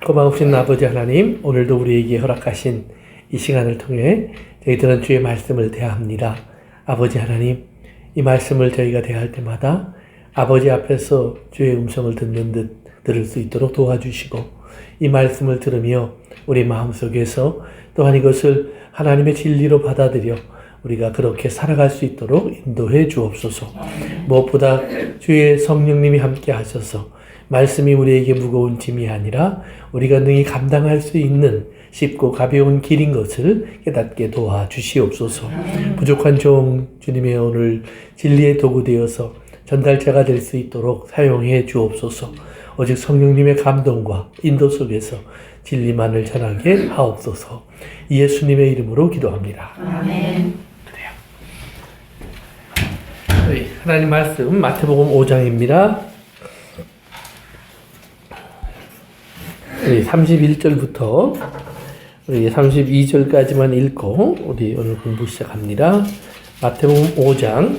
고마우신 아버지 하나님, 오늘도 우리에게 허락하신 이 시간을 통해 저희들은 주의 말씀을 대합니다. 아버지 하나님, 이 말씀을 저희가 대할 때마다 아버지 앞에서 주의 음성을 듣는 듯 들을 수 있도록 도와주시고, 이 말씀을 들으며 우리 마음속에서 또한 이것을 하나님의 진리로 받아들여 우리가 그렇게 살아갈 수 있도록 인도해 주옵소서. 무엇보다 주의 성령님이 함께 하셔서 말씀이 우리에게 무거운 짐이 아니라 우리가 능히 감당할 수 있는 쉽고 가벼운 길인 것을 깨닫게 도와주시옵소서. 부족한 종 주님의 오늘 진리의 도구 되어서 전달자가 될 수 있도록 사용해 주옵소서. 오직 성령님의 감동과 인도 속에서 진리만을 전하게 하옵소서. 예수님의 이름으로 기도합니다. 아멘. 그래요. 하나님 말씀 마태복음 5장입니다. 31절부터 32절까지만 읽고 우리 오늘 공부 시작합니다. 마태복음 5장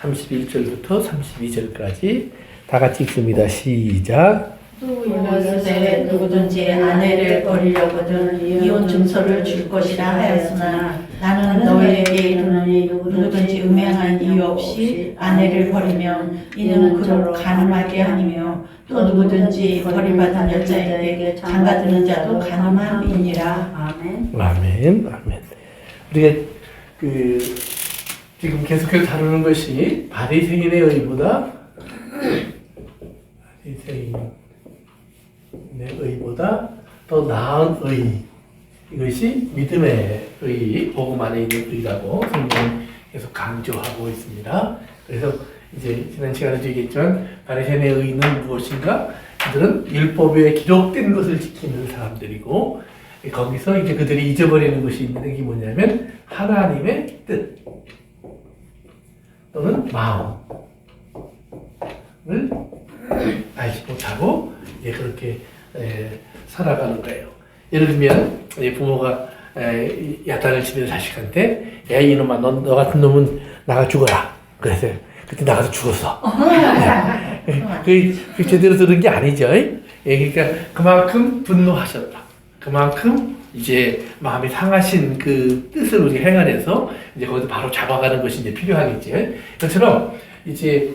31절부터 32절까지 다 같이 읽습니다. 시작. 또 이르시되 누구든지 아내를 버리려거든 이혼 증서를 줄 것이라 하였으나 나는 너희에게 이르노니 누구든지 음행한 이유 없이 아내를 버리면 이는 그로 간음하게 하니며 또 누구든지 버림받은 여자에게 장가드는 자도 간음함이니라. 아멘. 아멘. 아멘. 우리가 지금 계속해서 다루는 것이 바리새인의 의보다 더 나은 의, 이것이 믿음의 의, 복음 안에 있는 의라고 성경은 계속 강조하고 있습니다. 그래서 이제 지난 시간에도 얘기했지만 바리새인의 의는 무엇인가? 그들은 율법에 기록된 것을 지키는 사람들이고, 거기서 이제 그들이 잊어버리는 것이 있는 게 뭐냐면 하나님의 뜻 또는 마음을 알지 못하고 이제 그렇게 살아가는 거예요. 예를 들면 부모가 야단을 치는 자식한테 야 이놈아 너 같은 놈은 나가 죽어라. 그래서 그때 나가서 죽었어. 그 제대로 들은 게 아니죠. 그러니까 그만큼 분노하셨다. 그만큼 이제 마음이 상하신 그 뜻을 우리 행안해서 이제 거기서 바로 잡아가는 것이 이제 필요하겠지. 그처럼 이제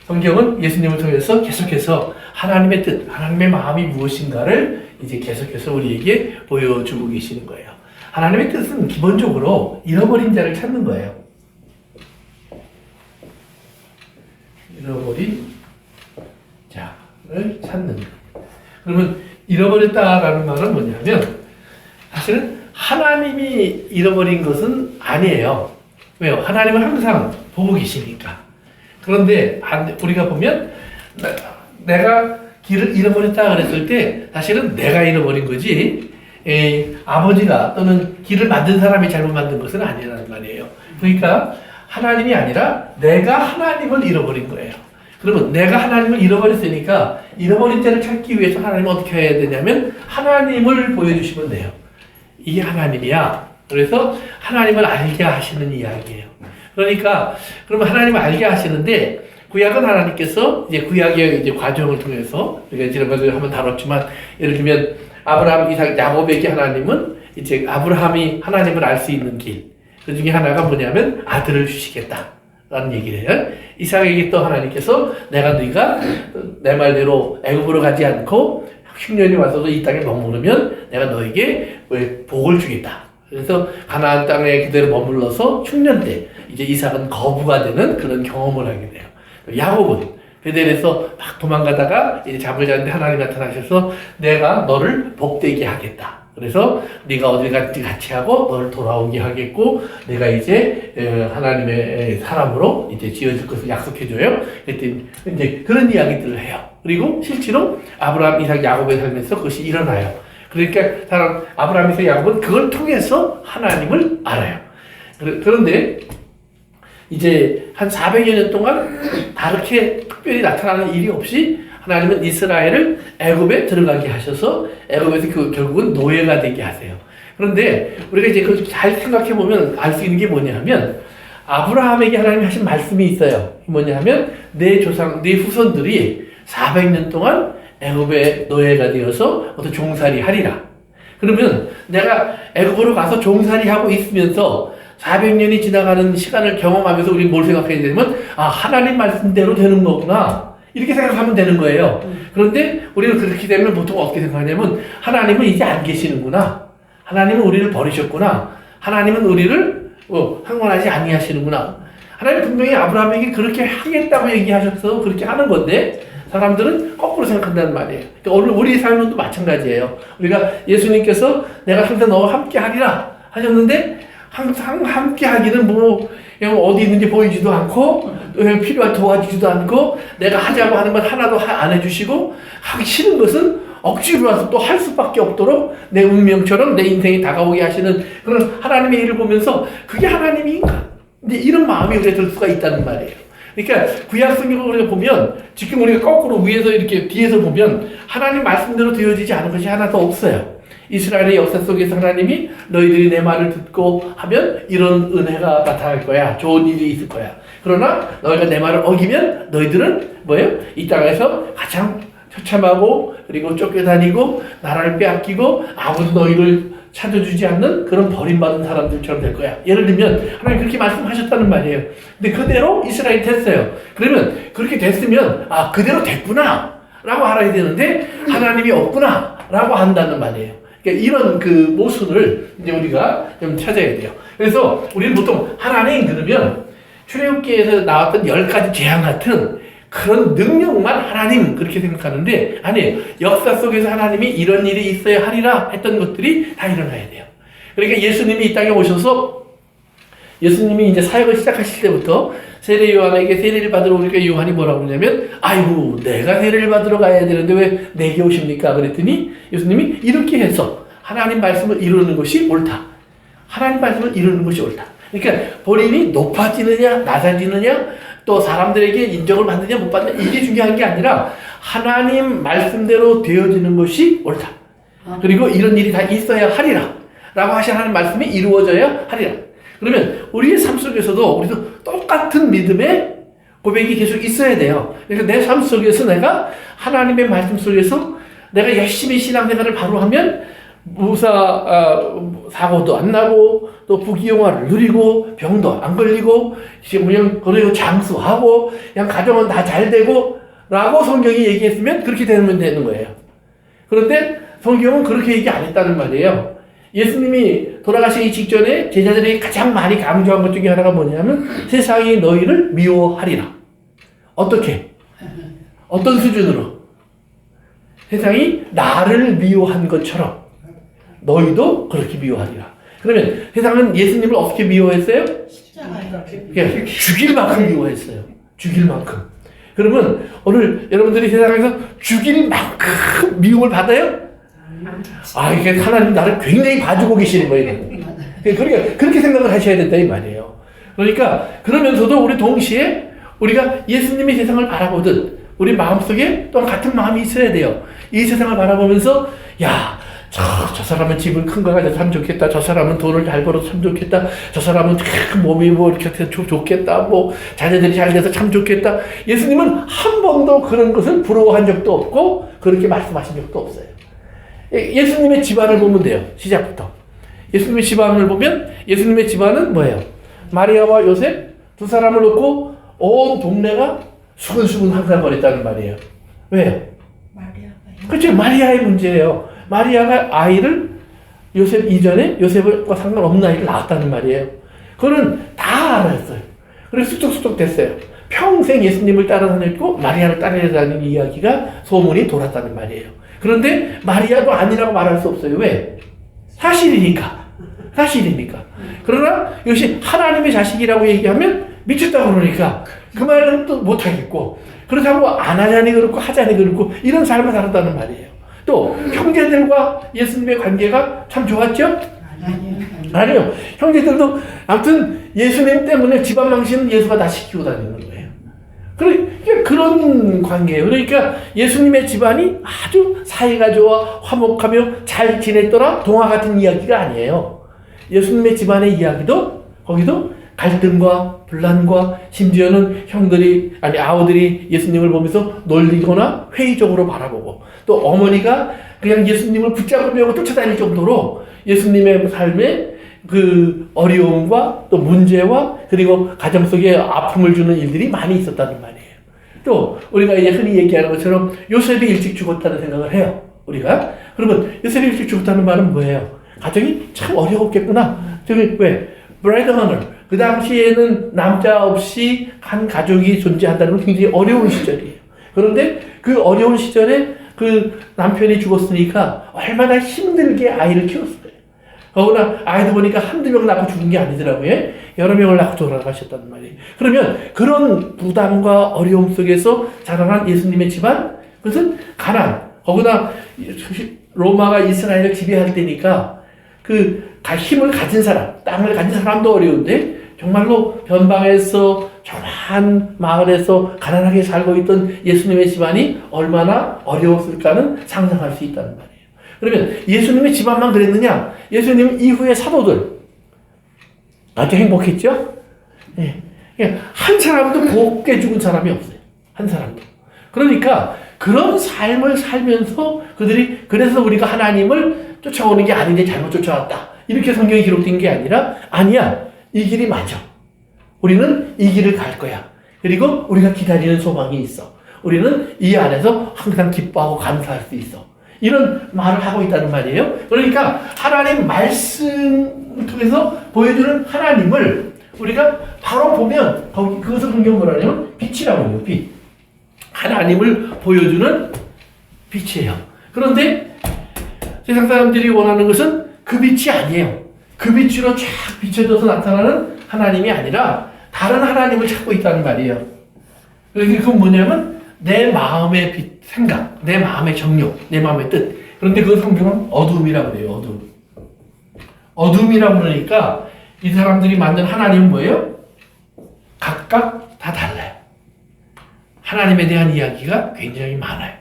성경은 예수님을 통해서 계속해서 하나님의 뜻, 하나님의 마음이 무엇인가를 이제 계속해서 우리에게 보여주고 계시는 거예요. 하나님의 뜻은 기본적으로 잃어버린 자를 찾는 거예요. 잃어버린 자를 찾는 거예요. 그러면 잃어버렸다라는 말은 뭐냐면 사실은 하나님이 잃어버린 것은 아니에요. 왜요? 하나님은 항상 보고 계시니까. 그런데 우리가 보면 내가 길을 잃어버렸다 그랬을 때 사실은 내가 잃어버린 거지 아버지가 또는 길을 만든 사람이 잘못 만든 것은 아니라는 말이에요. 그러니까 하나님이 아니라 내가 하나님을 잃어버린 거예요. 그러면 내가 하나님을 잃어버렸으니까 잃어버린 자를 찾기 위해서 하나님은 어떻게 해야 되냐면 하나님을 보여주시면 돼요. 이게 하나님이야. 그래서 하나님을 알게 하시는 이야기예요. 그러니까 그러면 하나님을 알게 하시는데 구약은 하나님께서 이제 구약의 이제 과정을 통해서 우리가 지난번에 한번 다뤘지만 예를 들면 아브라함, 이삭, 야곱에게 하나님은 이제 아브라함이 하나님을 알 수 있는 길, 그 중에 하나가 뭐냐면 아들을 주시겠다라는 얘기를 해요. 이삭에게 또 하나님께서 네가 내 말대로 애굽으로 가지 않고 흉년이 와서도 이 땅에 머무르면 내가 너에게 복을 주겠다. 그래서 가나안 땅에 그대로 머물러서 흉년 때 이제 이삭은 거부가 되는 그런 경험을 하게 돼요. 야곱은 베델에서 막 도망가다가 이제 잠을 자는데 하나님 나타나셔서 내가 너를 복되게 하겠다. 그래서 네가 어디 같이 하고 너를 돌아오게 하겠고 내가 이제 하나님의 사람으로 이제 지어줄 것을 약속해줘요. 그랬더니 이제 그런 이야기들을 해요. 그리고 실제로 아브라함, 이삭, 야곱의 삶에서 그것이 일어나요. 그러니까 아브라함, 이삭, 야곱은 그걸 통해서 하나님을 알아요. 그런데 이제 한 400여 년 동안 다르게 특별히 나타나는 일이 없이 하나님은 이스라엘을 애굽에 들어가게 하셔서 애굽에서 결국은 노예가 되게 하세요. 그런데 우리가 이제 그걸 잘 생각해 보면 알 수 있는 게 뭐냐면 아브라함에게 하나님이 하신 말씀이 있어요. 뭐냐면 내 조상, 내 후손들이 400년 동안 애굽의 노예가 되어서 어떤 종살이 하리라. 그러면 내가 애굽으로 가서 종살이 하고 있으면서 400년이 지나가는 시간을 경험하면서 우리 뭘 생각해야 되냐면 하나님 말씀대로 되는 거구나. 이렇게 생각하면 되는 거예요. 그런데 우리는 그렇게 되면 보통 어떻게 생각하냐면 하나님은 이제 안 계시는구나. 하나님은 우리를 버리셨구나. 하나님은 우리를 항원하지 아니하시는구나. 하나님 분명히 아브라함에게 그렇게 하겠다고 얘기하셔서 그렇게 하는 건데 사람들은 거꾸로 생각한다는 말이에요. 그러니까 오늘 우리 삶은 또 마찬가지예요. 우리가 예수님께서 내가 항상 너와 함께 하리라 하셨는데 항상 함께 하기는 어디 있는지 보이지도 않고 필요할 도와주지도 않고 내가 하자고 하는 건 하나도 안 해주시고 하기 싫은 것은 억지로라도 또 할 수밖에 없도록 내 운명처럼 내 인생이 다가오게 하시는 그런 하나님의 일을 보면서 그게 하나님인가? 근데 이런 마음이 우리가 들 수가 있다는 말이에요. 그러니까 구약 성경을 우리가 보면 지금 우리가 거꾸로 위에서 이렇게 뒤에서 보면 하나님 말씀대로 되어지지 않은 것이 하나도 없어요. 이스라엘의 역사 속에서 하나님이 너희들이 내 말을 듣고 하면 이런 은혜가 나타날 거야. 좋은 일이 있을 거야. 그러나 너희가 내 말을 어기면 너희들은 이 땅에서 가장 처참하고 그리고 쫓겨다니고 나라를 빼앗기고 아무도 너희를 찾아주지 않는 그런 버림받은 사람들처럼 될 거야. 예를 들면 하나님 그렇게 말씀하셨다는 말이에요. 근데 그대로 이스라엘이 됐어요. 그러면 그렇게 됐으면 그대로 됐구나 라고 알아야 되는데 하나님이 없구나 라고 한다는 말이에요. 그러니까 이런 그 모순을 이제 우리가 좀 찾아야 돼요. 그래서 우리는 보통 하나님 그러면 출애굽기에서 나왔던 10가지 재앙 같은 그런 능력만 하나님 그렇게 생각하는데 아니에요. 역사 속에서 하나님이 이런 일이 있어야 하리라 했던 것들이 다 일어나야 돼요. 그러니까 예수님이 이 땅에 오셔서 예수님이 이제 사역을 시작하실 때부터 세례 요한에게 세례를 받으러 오니까 요한이 뭐라고 그러냐면 아이고 내가 세례를 받으러 가야 되는데 왜 내게 오십니까? 그랬더니 예수님이 이렇게 해서 하나님 말씀을 이루는 것이 옳다. 하나님 말씀을 이루는 것이 옳다. 그러니까 본인이 높아지느냐 낮아지느냐 또 사람들에게 인정을 받느냐 못 받느냐 이게 중요한 게 아니라 하나님 말씀대로 되어지는 것이 옳다. 그리고 이런 일이 다 있어야 하리라 라고 하신 하나님 말씀이 이루어져야 하리라. 그러면 우리의 삶 속에서도 우리도 똑같은 믿음의 고백이 계속 있어야 돼요. 그러니까 내 삶 속에서 내가 하나님의 말씀 속에서 내가 열심히 신앙생활을 바로 하면 사고도 안 나고 또 부귀영화를 누리고 병도 안 걸리고 그냥 그리고 장수하고 그냥 가정은 다 잘 되고 라고 성경이 얘기했으면 그렇게 되면 되는 거예요. 그런데 성경은 그렇게 얘기 안 했다는 말이에요. 예수님이 돌아가시기 직전에 제자들이 가장 많이 강조한 것 중에 하나가 뭐냐면 세상이 너희를 미워하리라. 어떻게? 어떤 수준으로? 세상이 나를 미워한 것처럼 너희도 그렇게 미워하리라. 그러면 세상은 예수님을 어떻게 미워했어요? 죽일 만큼 미워했어요. 죽일 만큼. 그러면 오늘 여러분들이 세상에서 죽일 만큼 미움을 받아요? 이게 하나님 나를 굉장히 봐주고 계시는 거예요. 그러니까 그렇게 생각을 하셔야 된다 이 말이에요. 그러니까 그러면서도 우리 동시에 우리가 예수님이 세상을 바라보듯 우리 마음속에 또한 같은 마음이 있어야 돼요. 이 세상을 바라보면서 저 사람은 집을 큰 거 가져서 참 좋겠다. 저 사람은 돈을 잘 벌어서 참 좋겠다. 저 사람은 몸이 이렇게 좋겠다. 자녀들이 잘 돼서 참 좋겠다. 예수님은 한 번도 그런 것을 부러워한 적도 없고 그렇게 말씀하신 적도 없어요. 예수님의 집안을 보면 돼요. 시작부터. 예수님의 집안을 보면 예수님의 집안은 뭐예요? 마리아와 요셉 두 사람을 놓고 온 동네가 수근수근 항상거렸다는 말이에요. 왜요? 그렇죠. 마리아의 문제예요. 마리아가 아이를 요셉 이전에 요셉과 상관없는 아이를 낳았다는 말이에요. 그거는 다 알았어요. 그래서 쑥쑥쑥 됐어요. 평생 예수님을 따라다녔고 마리아를 따라다니는 이야기가 소문이 돌았다는 말이에요. 그런데 마리아도 아니라고 말할 수 없어요. 왜? 사실이니까. 그러나 이것이 하나님의 자식이라고 얘기하면 미쳤다고 그러니까 그 말은 또 못하겠고 그렇다고 안 하자니 그렇고 하자니 그렇고 이런 삶을 살았다는 말이에요. 또 형제들과 예수님의 관계가 참 좋았죠? 아니요. 형제들도 아무튼 예수님 때문에 집안 망신은 예수가 다 시키고 다니는 거예요. 그러니까 그런 관계예요. 그러니까 예수님의 집안이 아주 사이가 좋아 화목하며 잘 지냈더라 동화 같은 이야기가 아니에요. 예수님의 집안의 이야기도 거기도 갈등과 분란과 심지어는 아우들이 예수님을 보면서 놀리거나 회의적으로 바라보고 또 어머니가 그냥 예수님을 붙잡으려고 쫓아다닐 정도로 예수님의 삶에 그 어려움과 또 문제와 그리고 가정 속에 아픔을 주는 일들이 많이 있었다는 말이에요. 또 우리가 이제 흔히 얘기하는 것처럼 요셉이 일찍 죽었다는 생각을 해요. 우리가. 그러면 요셉이 일찍 죽었다는 말은 뭐예요? 가정이 참 어려웠겠구나. 저기 왜? 브라이드 허너. 그 당시에는 남자 없이 한 가족이 존재한다는 건 굉장히 어려운 시절이에요. 그런데 그 어려운 시절에 그 남편이 죽었으니까 얼마나 힘들게 아이를 키웠어요. 더구나 아이도 보니까 한두 명 낳고 죽은 게 아니더라고요. 여러 명을 낳고 돌아가셨단 말이에요. 그러면 그런 부담과 어려움 속에서 자라난 예수님의 집안, 그것은 가난. 거기다 로마가 이스라엘을 지배할 때니까 그 힘을 가진 사람, 땅을 가진 사람도 어려운데 정말로 변방에서 조그마한 마을에서 가난하게 살고 있던 예수님의 집안이 얼마나 어려웠을까는 상상할 수 있다는 말이에요. 그러면 예수님의 집안만 그랬느냐? 예수님 이후의 사도들 아주 행복했죠? 네. 한 사람도 곱게 죽은 사람이 없어요. 한 사람도. 그러니까 그런 삶을 살면서 그들이 그래서 우리가 하나님을 쫓아오는 게 아닌데 잘못 쫓아왔다. 이렇게 성경이 기록된 게 아니라 아니야. 이 길이 맞아. 우리는 이 길을 갈 거야. 그리고 우리가 기다리는 소망이 있어. 우리는 이 안에서 항상 기뻐하고 감사할 수 있어. 이런 말을 하고 있다는 말이에요. 그러니까 하나님 말씀 통해서 보여주는 하나님을 우리가 바로 보면 그것을 성경 뭐라 하냐면 빛이라고 해요. 빛. 하나님을 보여주는 빛이에요. 그런데 세상 사람들이 원하는 것은 그 빛이 아니에요. 그 빛으로 쫙 비춰져서 나타나는 하나님이 아니라 다른 하나님을 찾고 있다는 말이에요. 그건 뭐냐면 내 마음의 빛, 생각, 내 마음의 정욕, 내 마음의 뜻. 그런데 그건 성경은 어둠이라고 그래요. 어둠. 어둠이라고 그러니까 이 사람들이 만든 하나님은 뭐예요? 각각 다 달라요. 하나님에 대한 이야기가 굉장히 많아요.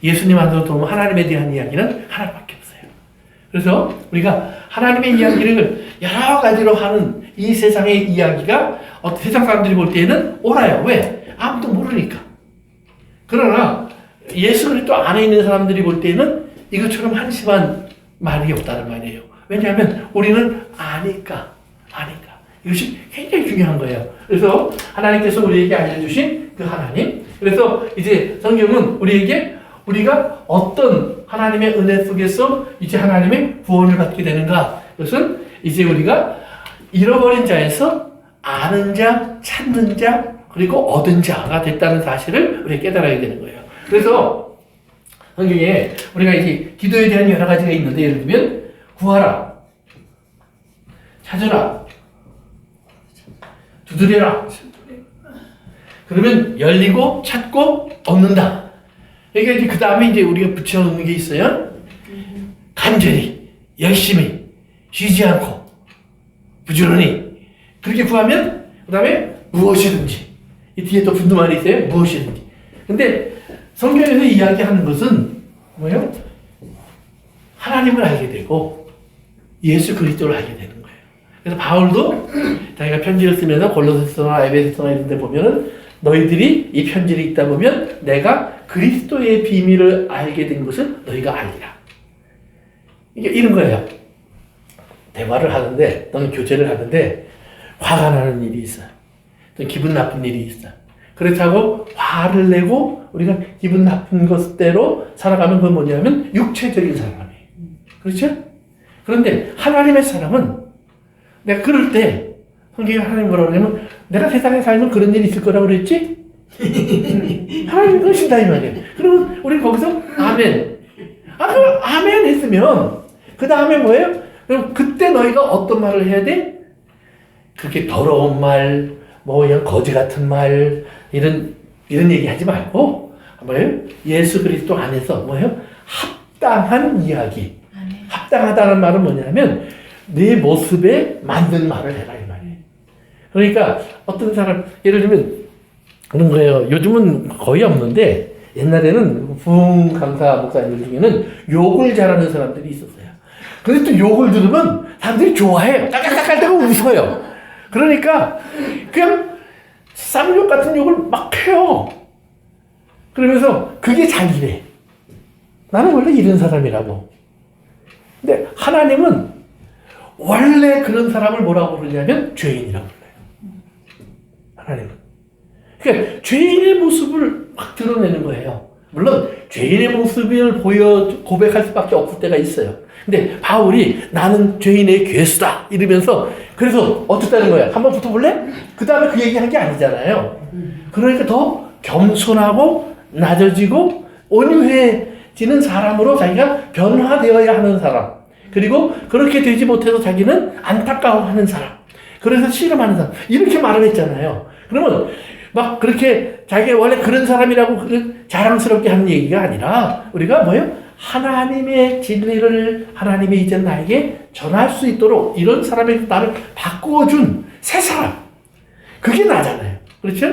예수님 안으로 들어오면 하나님에 대한 이야기는 하나밖에 없어요. 그래서 우리가 하나님의 이야기를 여러 가지로 하는 이 세상의 이야기가 세상 사람들이 볼 때는 옳아요. 왜? 아무도 모르니까. 그러나 예수 그리스도 안에 있는 사람들이 볼 때는 이것처럼 한심한 말이 없다는 말이에요. 왜냐하면 우리는 아니까. 이것이 굉장히 중요한 거예요. 그래서 하나님께서 우리에게 알려주신 그 하나님. 그래서 이제 성경은 우리에게 우리가 어떤 하나님의 은혜 속에서 이제 하나님의 구원을 받게 되는가. 그것은 이제 우리가 잃어버린 자에서 아는 자, 찾는 자, 그리고 얻은 자가 됐다는 사실을 우리가 깨달아야 되는 거예요. 그래서 성경에 우리가 이제 기도에 대한 여러 가지가 있는데 예를 들면 구하라, 찾으라, 두드려라. 그러면 열리고 찾고 얻는다. 그러니까 이제 그 다음에 이제 우리가 붙여놓는 게 있어요. 간절히, 열심히, 쉬지 않고, 부지런히. 그렇게 구하면 그 다음에 무엇이든지. 이 뒤에 또 붙는 말이 있어요. 무엇이든지. 근데 성경에서 이야기하는 것은 뭐예요? 하나님을 알게 되고 예수 그리스도를 알게 되는 거예요. 그래서 바울도 자기가 편지를 쓰면서 골로새서나 에베소서나 이런 데 보면은 너희들이 이 편지를 읽다 보면 내가 그리스도의 비밀을 알게 된 것을 너희가 알리라. 이게 이런 거예요. 대화를 하는데 또는 교제를 하는데 화가 나는 일이 있어요. 또 기분 나쁜 일이 있어요. 그렇다고 화를 내고 우리가 기분 나쁜 것대로 살아가면 그건 뭐냐면 육체적인 사람이에요. 그렇죠? 그런데 하나님의 사람은 내가 그럴 때 성경에 하나님 뭐라고 그러냐면 내가 세상에 살면 그런 일이 있을 거라고 그랬지? 하나님 그러신다 이 말이에요. 그러면 우리 거기서 아멘. 그럼 아멘 했으면 그 다음에 뭐예요? 그럼 그때 너희가 어떤 말을 해야 돼? 그렇게 더러운 말, 뭐 그냥 거지 같은 말 이런 얘기 하지 말고 뭐예요? 예수 그리스도 안에서 뭐예요? 합당한 이야기. 합당하다는 말은 뭐냐면 내 모습에 맞는 말을 해라 이 말이에요. 그러니까 어떤 사람 예를 들면 그런 거예요. 요즘은 거의 없는데 옛날에는 부흥 강사 목사님들 중에는 욕을 잘하는 사람들이 있었어요. 근데 또 욕을 들으면 사람들이 좋아해요. 깔깔깔깔 대고 웃어요. 그러니까 그냥 쌍욕 같은 욕을 막 해요. 그러면서 그게 자기래. 나는 원래 이런 사람이라고. 근데 하나님은 원래 그런 사람을 뭐라고 부르냐면 죄인이라고 불러요. 하나님은. 그러니까 죄인의 모습을 막 드러내는 거예요. 물론 죄인의 모습을 고백할 수밖에 없을 때가 있어요. 근데 바울이 나는 죄인의 괴수다 이러면서 그래서 어떻다는 거야? 한번 붙어볼래? 그 다음에 그 얘기한 게 아니잖아요. 그러니까 더 겸손하고 낮아지고 온유해지는 사람으로 자기가 변화되어야 하는 사람. 그리고 그렇게 되지 못해서 자기는 안타까워하는 사람. 그래서 씨름하는 사람. 이렇게 말을 했잖아요. 그러면 막 그렇게 자기가 원래 그런 사람이라고 자랑스럽게 하는 얘기가 아니라 우리가 뭐예요? 하나님의 진리를 하나님이 이제 나에게 전할 수 있도록 이런 사람에게 나를 바꾸어준 새 사람. 그게 나잖아요. 그렇죠?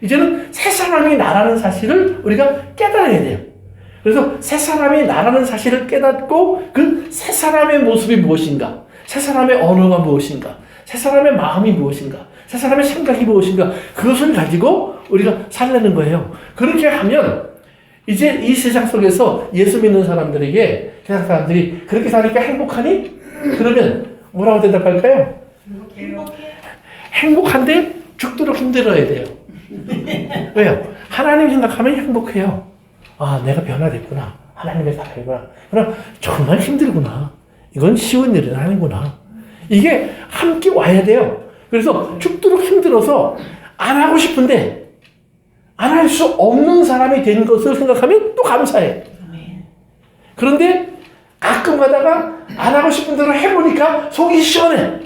이제는 새 사람이 나라는 사실을 우리가 깨달아야 돼요. 그래서 새 사람이 나라는 사실을 깨닫고 그 새 사람의 모습이 무엇인가? 새 사람의 언어가 무엇인가? 새 사람의 마음이 무엇인가? 새 사람의 생각이 무엇인가? 그것을 가지고 우리가 살려는 거예요. 그렇게 하면 이제 이 세상 속에서 예수 믿는 사람들에게 세상 사람들이 그렇게 사니까 행복하니? 그러면 뭐라고 대답할까요? 행복한데 죽도록 힘들어야 돼요. 왜요? 하나님 생각하면 행복해요. 아, 내가 변화됐구나. 하나님의 사람이구나. 그럼 정말 힘들구나. 이건 쉬운 일은 아니구나. 이게 함께 와야 돼요. 그래서 죽도록 힘들어서 안 하고 싶은데 안 할 수 없는 사람이 된 것을 생각하면 또 감사해. 그런데 가끔 가다가 안 하고 싶은 대로 해보니까 속이 시원해.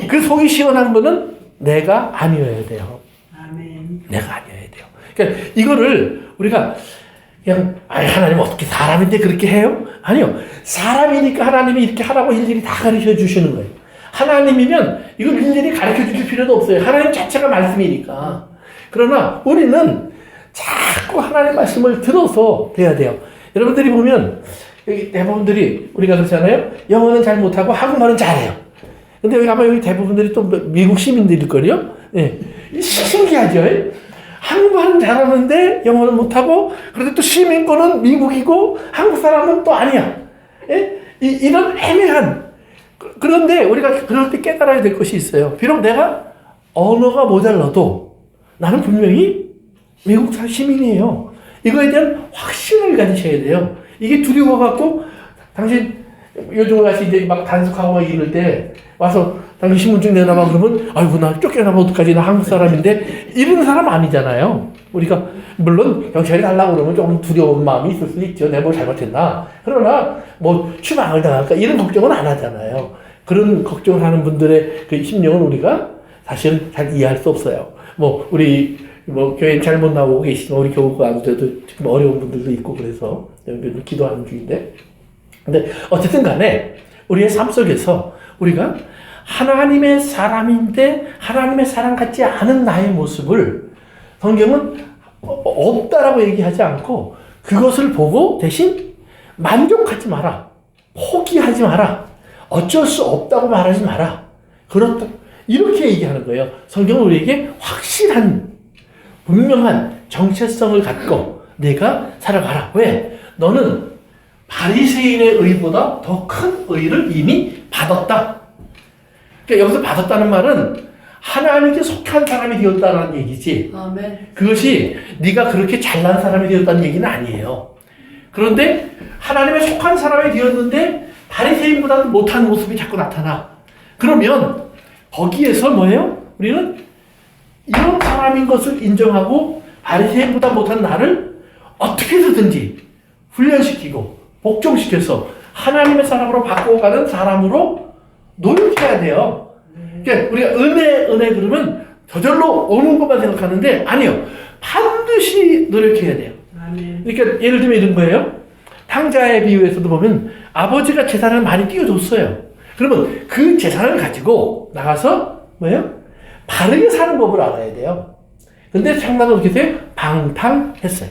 그 속이 시원한 거는 내가 아니어야 돼요. 내가 아니어야 돼요. 그러니까 이거를 우리가 그냥 하나님 어떻게 사람인데 그렇게 해요? 아니요. 사람이니까 하나님이 이렇게 하라고 일일이 다 가르쳐 주시는 거예요. 하나님이면 이걸 일일이 가르쳐 주실 필요도 없어요. 하나님 자체가 말씀이니까. 그러나 우리는 자꾸 하나님 말씀을 들어서 돼야 돼요. 여러분들이 보면 대부분들이 우리가 그렇잖아요. 영어는 잘 못하고 한국말은 잘해요. 근데 여기 아마 여기 대부분들이 또 미국 시민들일걸요? 예. 신기하죠? 한국말은 잘하는데 영어는 못하고 그런데 또 시민권은 미국이고 한국 사람은 또 아니야. 예? 이런 애매한. 그런데 우리가 그럴 때 깨달아야 될 것이 있어요. 비록 내가 언어가 모자라도 나는 분명히 미국 시민이에요. 이거에 대한 확신을 가지셔야 돼요. 이게 두려워갖고 당신 요즘 같이 이제 막 단속하고 이럴 때 와서 당신 신분증 내놔봐 그러면 아이고 나 쫓겨나면 어떡하지 나 한국 사람인데 이런 사람 아니잖아요. 우리가 물론 경찰이 달라고 그러면 조금 두려운 마음이 있을 수 있죠. 내가 뭘 잘못했나. 그러나 뭐 추방을 당할까 이런 걱정은 안 하잖아요. 그런 걱정을 하는 분들의 그 심령은 우리가 사실 잘 이해할 수 없어요. 뭐 우리 뭐 교회 잘못 나오고 계시지만 우리 교우가 아무데도 지금 어려운 분들도 있고 그래서 기도하는 중인데 근데 어쨌든 간에 우리의 삶 속에서 우리가 하나님의 사람인데 하나님의 사람 같지 않은 나의 모습을 성경은 없다라고 얘기하지 않고 그것을 보고 대신 만족하지 마라. 포기하지 마라. 어쩔 수 없다고 말하지 마라. 그렇다. 이렇게 얘기하는 거예요. 성경은 우리에게 확실한 분명한 정체성을 갖고 내가 살아가라. 왜? 너는 바리새인의 의보다 더 큰 의를 이미 받았다. 그러니까 여기서 받았다는 말은 하나님께 속한 사람이 되었다는 얘기지. 아멘. 그것이 네가 그렇게 잘난 사람이 되었다는 얘기는 아니에요. 그런데 하나님에 속한 사람이 되었는데 바리새인보다는 못한 모습이 자꾸 나타나. 그러면 거기에서 뭐예요? 우리는 이런 사람인 것을 인정하고 바리새인보다 못한 나를 어떻게 해서든지 훈련시키고 복종시켜서 하나님의 사람으로 바꿔가는 사람으로 노력해야 돼요. 그러니까 우리가 은혜 그러면 저절로 오는 것만 생각하는데 아니요. 반드시 노력해야 돼요. 그러니까 예를 들면 이런 거예요. 탕자의 비유에서도 보면 아버지가 재산을 많이 띄워줬어요. 그러면 그 재산을 가지고 나가서 뭐예요? 바르게 사는 법을 알아야 돼요. 근데 창나는 어떻게 돼요? 방탕했어요.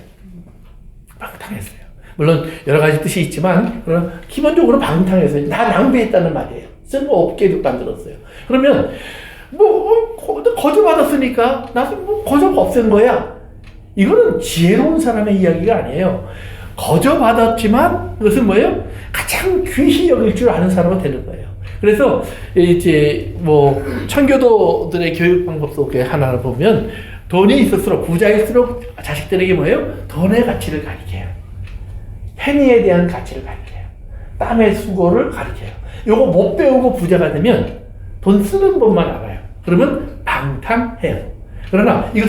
방탕했어요. 물론 여러 가지 뜻이 있지만 기본적으로 방탕했어요. 다 낭비했다는 말이에요. 쓸모없게 만들었어요. 그러면 거저받았으니까 나도 거저 없앤 거야. 이거는 지혜로운 사람의 이야기가 아니에요. 거저받았지만 그것은 뭐예요? 가장 귀히 여길 줄 아는 사람은 되는 거예요. 그래서 이제 청교도들의 교육 방법 속에 하나를 보면 돈이 있을수록 부자일수록 자식들에게 뭐예요? 돈의 가치를 가르쳐요. 행위에 대한 가치를 가르쳐요. 땀의 수고를 가르쳐요. 요거 못 배우고 부자가 되면 돈 쓰는 법만 알아요. 그러면 방탕해요. 그러나 이거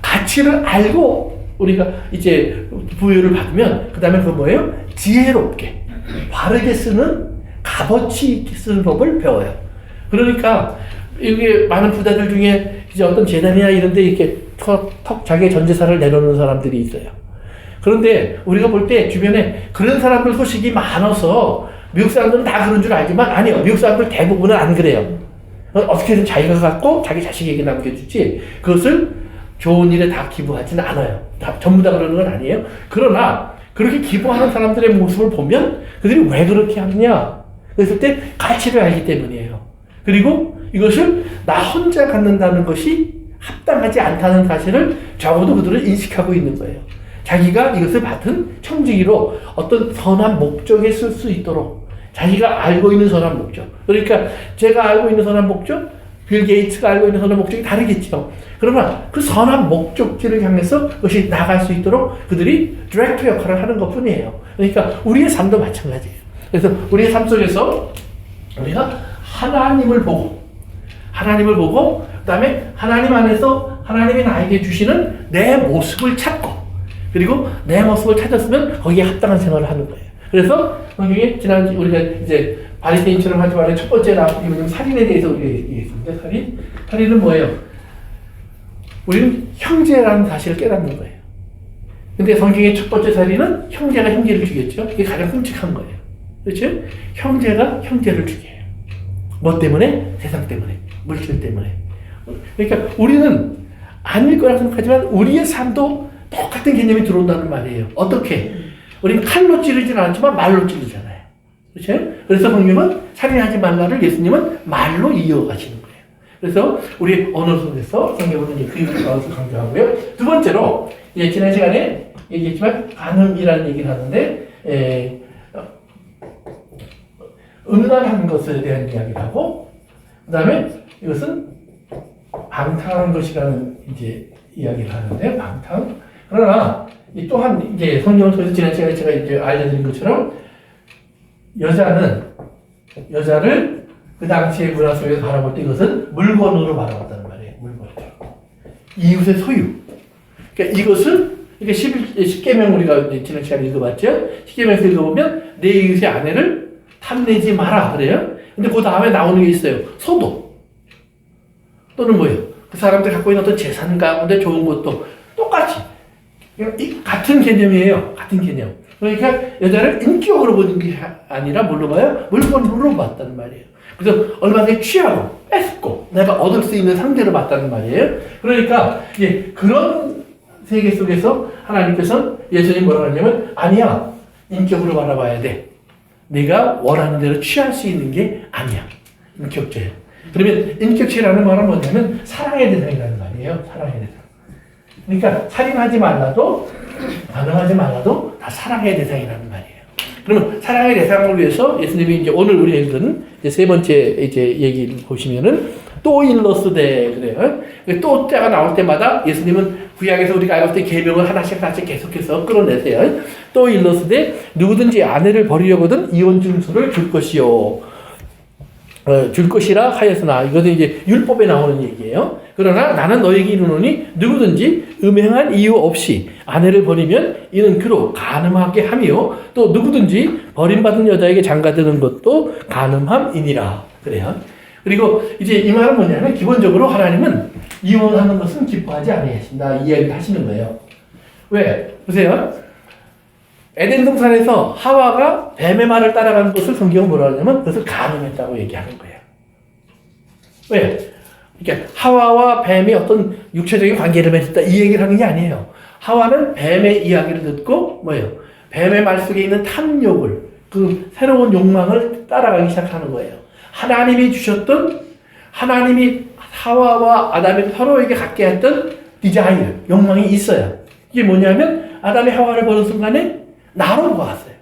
가치를 알고 우리가 이제 부여를 받으면 그 다음에 그 뭐예요? 지혜롭게 바르게 쓰는 값어치 있게 쓰는 법을 배워요. 그러니까 이게 많은 부자들 중에 이제 어떤 재단이나 이런 데 이렇게 턱 자기의 전 재산을 내놓는 사람들이 있어요. 그런데 우리가 볼 때 주변에 그런 사람들 소식이 많아서 미국 사람들은 다 그런 줄 알지만 아니요. 미국 사람들 대부분은 안 그래요. 어떻게든 자기가 갖고 자기 자식에게 남겨주지 그것을 좋은 일에 다 기부하지는 않아요. 전부 다 그러는 건 아니에요. 그러나 그렇게 기부하는 사람들의 모습을 보면 그들이 왜 그렇게 하느냐 그랬을 때 가치를 알기 때문이에요. 그리고 이것을 나 혼자 갖는다는 것이 합당하지 않다는 사실을 적어도 그들은 인식하고 있는 거예요. 자기가 이것을 받은 청지기로 어떤 선한 목적에 쓸 수 있도록 자기가 알고 있는 선한 목적. 그러니까 제가 알고 있는 선한 목적, 빌 게이츠가 알고 있는 선한 목적이 다르겠죠. 그러나 그 선한 목적지를 향해서 그것이 나갈 수 있도록 그들이 디렉터 역할을 하는 것 뿐이에요. 그러니까 우리의 삶도 마찬가지예요. 그래서 우리의 삶 속에서 우리가 하나님을 보고 그 다음에 하나님 안에서 하나님이 나에게 주시는 내 모습을 찾고 그리고 내 모습을 찾았으면 거기에 합당한 생활을 하는 거예요. 그래서 성경에 지난 우리가 이제 바리새인처럼 하지 말아요. 첫 번째 나오면 살인에 대해서 우리가 얘기했습니다. 살인은 뭐예요? 우리는 형제라는 사실을 깨닫는 거예요. 근데 성경의 첫 번째 살인은 형제가 형제를 죽였죠. 이게 가장 끔찍한 거예요. 그렇죠? 형제가 형제를 죽여요. 뭐 때문에? 세상 때문에, 물질 때문에. 그러니까 우리는 아닐 거라 생각하지만 우리의 삶도 똑같은 개념이 들어온다는 말이에요. 어떻게? 우리는 칼로 찌르진 않지만 말로 찌르잖아요. 그렇죠? 그래서 성경은 살인하지 말라를 예수님은 말로 이어가시는 거예요. 그래서 우리 언어 속에서 성경은 그 것을 강조하고요. 두 번째로 지난 시간에 얘기했지만 간음이라는 얘기를 하는데 음란한 것에 대한 이야기를 하고 그 다음에 이것은 방탕한 것이라는 이제 이야기를 하는데 방탕. 그러나 또한 이제 성경을 통해서 지난 시간에 제가 이제 알려드린 것처럼 여자를 그 당시의 문화 속에서 바라볼 때 이것은 물건으로 바라봤다는 말이에요. 물건. 이웃의 소유. 그러니까 이것을 그러니까 10계명 우리가 지난 시간에 읽어봤죠. 10계명에서 읽어보면 내 이웃의 아내를 탐내지 마라 그래요. 근데 그 다음에 나오는 게 있어요. 소도. 또는 뭐예요? 그 사람들 갖고 있는 어떤 재산 가운데 좋은 것도 똑같이 같은 개념이에요. 같은 개념. 그러니까 여자를 인격으로 보는 게 아니라 뭘로 봐요? 물건으로 봤다는 말이에요. 그래서 얼마나 취하고 뺏고 내가 얻을 수 있는 상대로 봤다는 말이에요. 그러니까 그런 세계 속에서 하나님께서는 예수님 뭐라고 하냐면 아니야. 인격으로 바라봐야 돼. 네가 원하는 대로 취할 수 있는 게 아니야. 인격죄. 그러면 인격죄라는 말은 뭐냐면 사랑의 대상이라는 말이에요. 사랑의 대상. 그러니까 살인하지 말라도 반응하지 말라도 다 사랑의 대상이라는 말이에요. 그러면 사랑의 대상을 위해서 예수님이 이제 오늘 우리 읽은 이제 세 번째 이제 얘기를 보시면은 또 일러스되 그래요. 또 때가 나올 때마다 예수님은 구약에서 우리가 알고 있을 때 계명을 하나씩 계속해서 끌어내세요. 또 일러스되 누구든지 아내를 버리려거든 이혼 증서를 줄 것이요. 줄 것이라 하였으나 이것은 이제 율법에 나오는 얘기예요. 그러나 나는 너에게 이르노니 누구든지 음행한 이유 없이 아내를 버리면 이는 그로 간음하게 하며 또 누구든지 버림받은 여자에게 장가드는 것도 간음함이니라. 그래요. 그리고 이제 이 말은 뭐냐면 기본적으로 하나님은 이혼하는 것은 기뻐하지 아니하신다 이 이야기를 하시는 거예요. 왜? 보세요. 에덴 동산에서 하와가 뱀의 말을 따라가는 것을 성경은 뭐라 하냐면 그것을 간음했다고 얘기하는 거예요. 왜? 그러니까 하와와 뱀이 어떤 육체적인 관계를 맺었다 이 얘기를 하는 게 아니에요. 하와는 뱀의 이야기를 듣고 뭐예요? 뱀의 말 속에 있는 탐욕을 그 새로운 욕망을 따라가기 시작하는 거예요. 하나님이 주셨던 하나님이 하와와 아담이 서로에게 갖게 했던 디자이어, 욕망이 있어요. 이게 뭐냐면 아담이 하와를 보는 순간에 나로 보았어요.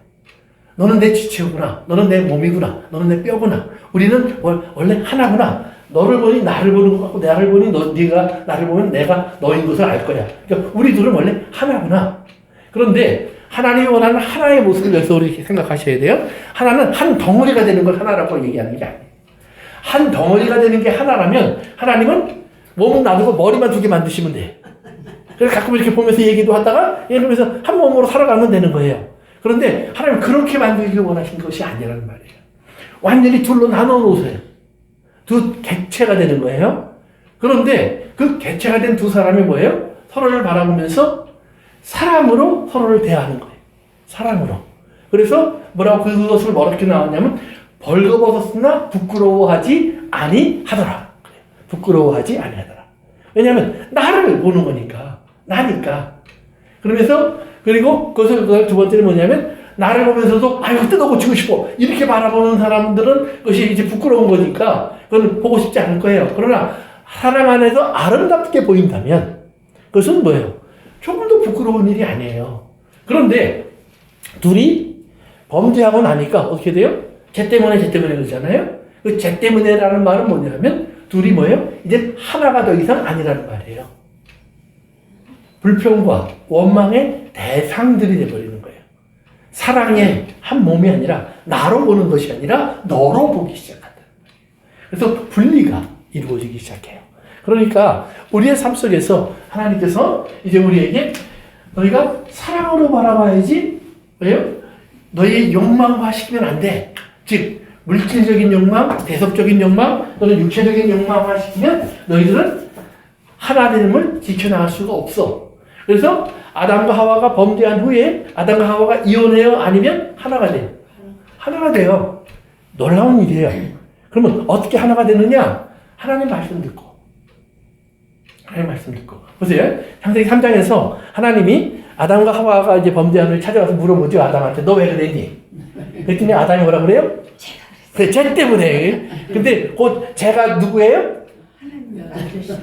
너는 내 지체구나. 너는 내 몸이구나. 너는 내 뼈구나. 우리는 원래 하나구나. 너를 보니 나를 보는 것 같고 나를 보니 네가 나를 보면 내가 너인 것을 알 거야. 그러니까 우리 둘은 원래 하나구나. 그런데 하나님이 원하는 하나의 모습을 여기서 우리 생각하셔야 돼요. 하나는 한 덩어리가 되는 걸 하나라고 얘기하는 게 아니에요. 한 덩어리가 되는 게 하나라면 하나님은 몸은 놔두고 머리만 두 개 만드시면 돼. 그래서 가끔 이렇게 보면서 얘기도 하다가 이러면서 한 몸으로 살아가면 되는 거예요. 그런데 하나님은 그렇게 만들기를 원하신 것이 아니라는 말이에요. 완전히 둘로 나눠 놓으세요. 두 객체가 되는 거예요. 그런데 그 객체가 된 두 사람이 뭐예요? 서로를 바라보면서 사랑으로 서로를 대하는 거예요. 사랑으로. 그래서 뭐라고 그것을 뭐렇게 나왔냐면 벌거벗었으나 부끄러워하지 아니하더라. 부끄러워하지 아니하더라. 왜냐하면 나를 보는 거니까. 나니까. 그러면서 그리고 그것을 두 번째는 뭐냐면 나를 보면서도 이거 뜯어 고치고 싶어. 이렇게 바라보는 사람들은 그것이 이제 부끄러운 거니까 그건 보고 싶지 않을 거예요. 그러나 사람 안에서 아름답게 보인다면 그것은 뭐예요? 조금 더 부끄러운 일이 아니에요. 그런데 둘이 범죄하고 나니까 어떻게 돼요? 쟤 때문에 그러잖아요. 그 쟤 때문에라는 말은 뭐냐면 둘이 뭐예요? 이제 하나가 더 이상 아니라는 말이에요. 불평과 원망의 대상들이 돼버리는 거예요. 사랑의 한 몸이 아니라 나로 보는 것이 아니라 너로 보기 시작한다. 그래서 분리가 이루어지기 시작해요. 그러니까 우리의 삶 속에서 하나님께서 이제 우리에게 너희가 사랑으로 바라봐야지 왜요? 너희의 욕망화시키면 안 돼. 즉 물질적인 욕망, 대속적인 욕망 또는 육체적인 욕망화시키면 너희들은 하나됨을 지켜나갈 수가 없어. 그래서 아담과 하와가 범죄한 후에 아담과 하와가 이혼해요? 아니면 하나가 돼요? 하나가 돼요. 놀라운 일이에요. 그러면 어떻게 하나가 되느냐? 하나님 말씀 듣고. 하나님 말씀 듣고. 보세요. 창세기 3장에서 하나님이 아담과 하와가 이제 범죄한 후에 찾아가서 물어보죠. 아담한테 너 왜 그랬니? 그랬더니 아담이 뭐라 그래요? 그래, 쟤 때문에. 근데 곧 쟤가 누구예요?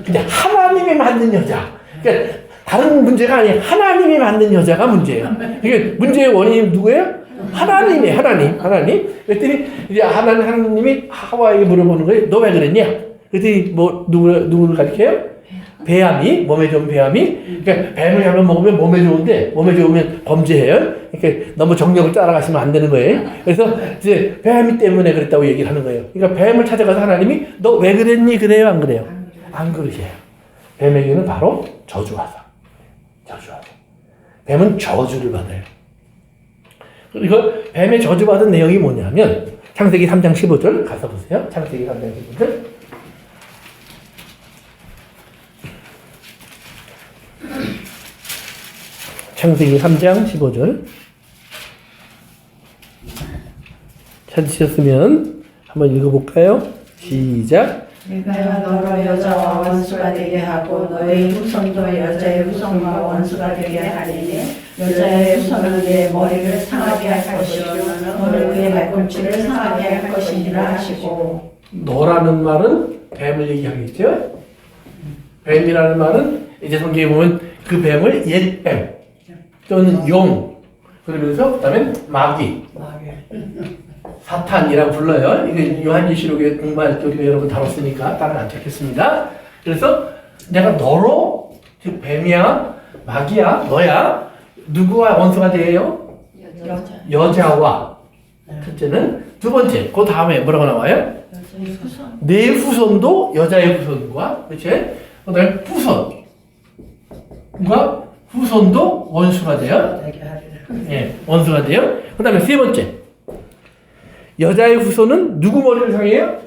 근데 하나님이 만든 여자. 그러니까 다른 문제가 아니에요. 하나님이 만든 여자가 문제예요. 이게 문제의 원인이 누구예요? 하나님이에요. 하나님. 그랬더니 이제 하나님이 하와에게 물어보는 거예요. 너 왜 그랬냐? 그랬더니 뭐 누구를 가리켜요? 뱀이 몸에 좋은 뱀이. 그러니까 뱀을 한번 먹으면 몸에 좋은데 몸에 좋으면 범죄해요. 그러니까 너무 정력을 따라가시면 안 되는 거예요. 그래서 이제 뱀이 때문에 그랬다고 얘기를 하는 거예요. 그러니까 뱀을 찾아가서 하나님이 너 왜 그랬니? 그래요? 안 그래요? 안 그러세요. 뱀에게는 바로 저주하사. 뱀은 저주를 받아요. 그리고 뱀의 저주받은 내용이 뭐냐면 창세기 3장 15절 가서 보세요. 창세기 3장 15절. 창세기 3장 15절. 찾으셨으면 한번 읽어볼까요? 시작. 내가 너로 여자와 원수가 되게 하고 너의 후손도 여자의 후손과 원수가 되게 하리니 여자의 후손은 내 머리를 상하게 할 것이요 너를 그의 발꿈치를 상하게 할 것이니라 하시고. 너라는 말은 뱀을 얘기하겠죠? 뱀이라는 말은 이제 성경에 보면 그 뱀을 옛뱀 또는 용 그러면서 그 다음에 마귀 사탄이라고 불러요. 이게 요한계시록에 공부할 때 우리가 여러분 다뤘으니까 다른 안 찾겠습니다. 그래서 내가 너로 즉 뱀이야 마귀야 너야 누구와 원수가 돼요? 여자와 첫째는 두 번째 그 다음에 뭐라고 나와요? 내 후손도 여자의 후손과 그렇지? 그 다음에 후손과 후손도 원수가 돼요. 예, 원수가 돼요. 그 다음에 세 번째 여자의 후손은 누구 머리를 상해요?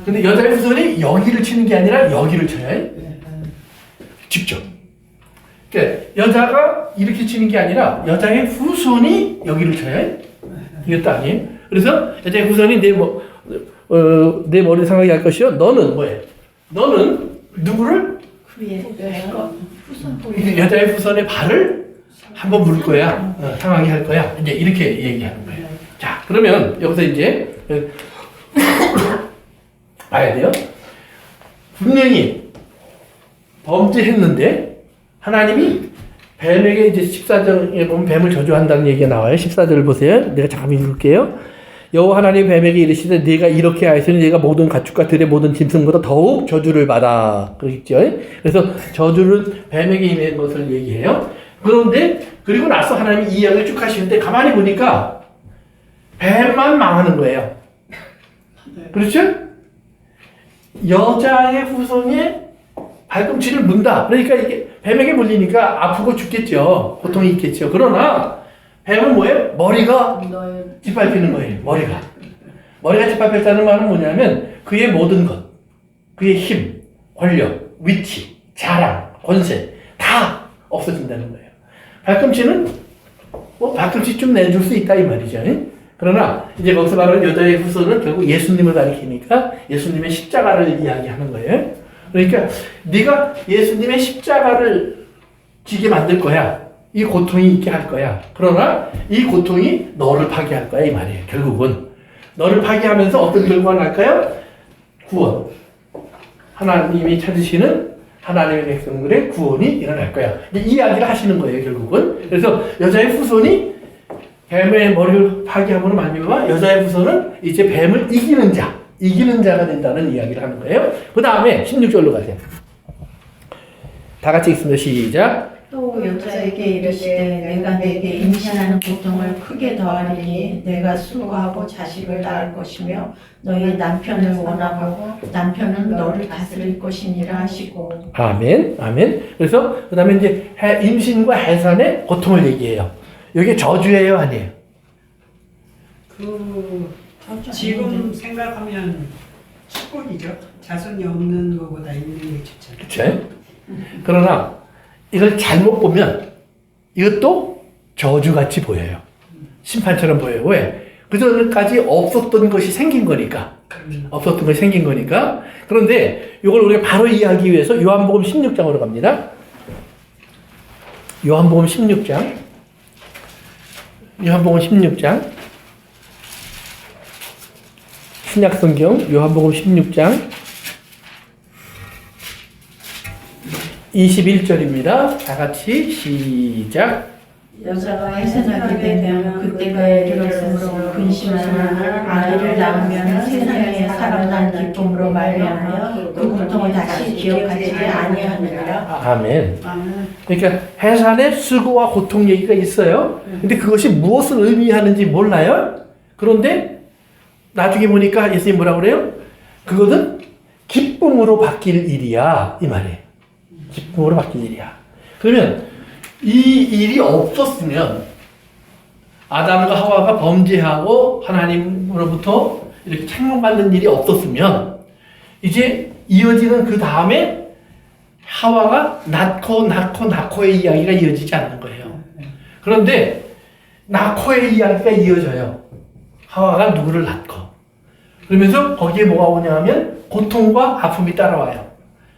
근데 여자의 후손이 여기를 치는 게 아니라 여기를 쳐야 해. 직접. 그러니까 여자가 이렇게 치는 게 아니라 여자의 후손이 여기를 쳐야 해. 이것도 아니에요. 그래서 여자의 후손이 내 머리를 상하게 할 것이요. 너는 뭐예요? 너는 누구를? 여자의 후손의 발을 한번 물 거야. 상하게 할 거야. 이제 이렇게 얘기하는 거예요. 자, 그러면 여기서 이제 봐야 돼요. 분명히 범죄했는데 하나님이 뱀에게 이제 14절에 보면 뱀을 저주한다는 얘기가 나와요. 14절 보세요. 내가 잠깐 읽을게요. 여호와 하나님 뱀에게 이르시되 네가 이렇게 하였으니 네가 모든 가축과 들의 모든 짐승보다 더욱 저주를 받아. 그러겠죠. 그래서 저주를 뱀에게 임한 것을 얘기해요. 그런데 그리고 나서 하나님이 이 이야기를 쭉 하시는데 가만히 보니까 뱀만 망하는 거예요. 그렇죠? 여자의 후손에 발꿈치를 문다. 그러니까 이게 뱀에게 물리니까 아프고 죽겠죠. 고통이 있겠죠. 그러나 뱀은 뭐예요? 머리가 짓밟히는 거예요. 머리가 짓밟혔다는 말은 뭐냐면 그의 모든 것, 그의 힘, 권력, 위치, 자랑, 권세 다 없어진다는 거예요. 발꿈치는 뭐 발꿈치 좀 내줄 수 있다 이 말이죠. 그러나 이제 거기서 말하는 여자의 후손은 결국 예수님을 가리키니까 예수님의 십자가를 이야기하는 거예요. 그러니까 네가 예수님의 십자가를 지게 만들 거야. 이 고통이 있게 할 거야. 그러나 이 고통이 너를 파괴할 거야 이 말이에요. 결국은 너를 파괴하면서 어떤 결과가 날까요? 구원. 하나님이 찾으시는 하나님의 백성들의 구원이 일어날 거야. 이 이야기를 하시는 거예요 결국은. 그래서 여자의 후손이 뱀의 머리를 파괴함으로 말미암아 여자의 후손은 이제 뱀을 이기는 자가 된다는 이야기를 하는 거예요. 그 다음에 16절로 가세요. 다 같이 읽습니다. 시작. 또 여자에게 이르시되 내가 네게 임신하는 고통을 크게 더하리니 내가 수고하고 자식을 낳을 것이며 너희 남편을 원하고 남편은 너를 다스릴 것이니라 하시고. 아멘. 그래서 그 다음에 이제 임신과 해산의 고통을 얘기해요. 이게 저주예요, 아니에요? 지금 생각하면 축복이죠. 자손이 없는 것보다 있는 게 좋죠. 그렇죠? 그러나 이걸 잘못 보면 이것도 저주같이 보여요. 심판처럼 보여요. 왜? 그전까지 없었던 것이 생긴 거니까. 그런데 이걸 우리가 바로 이해하기 위해서 요한복음 16장으로 갑니다. 요한복음 16장. 신약성경 요한복음 16장 21절입니다. 다 같이 시작. 여자가 해산하게 되면 그때가 이르렀으므로 근심하나 아이를 낳으면 세상에 살아난 기쁨으로 말미암아 그 고통을 다시 기억하지 아니하느니라. 아멘. 그러니까 해산의 수고와 고통 얘기가 있어요. 근데 그것이 무엇을 의미하는지 몰라요. 그런데 나중에 보니까 예수님 뭐라고 그래요? 그것은 기쁨으로 바뀔 일이야 이 말이에요. 기쁨으로 바뀔 일이야. 그러면 이 일이 없었으면 아담과 하와가 범죄하고 하나님으로부터 이렇게 책망받는 일이 없었으면 이제 이어지는 그 다음에 하와가 낳고의 이야기가 이어지지 않는 거예요. 그런데 낳고의 이야기가 이어져요. 하와가 누구를 낳고. 그러면서 거기에 뭐가 오냐 하면 고통과 아픔이 따라와요.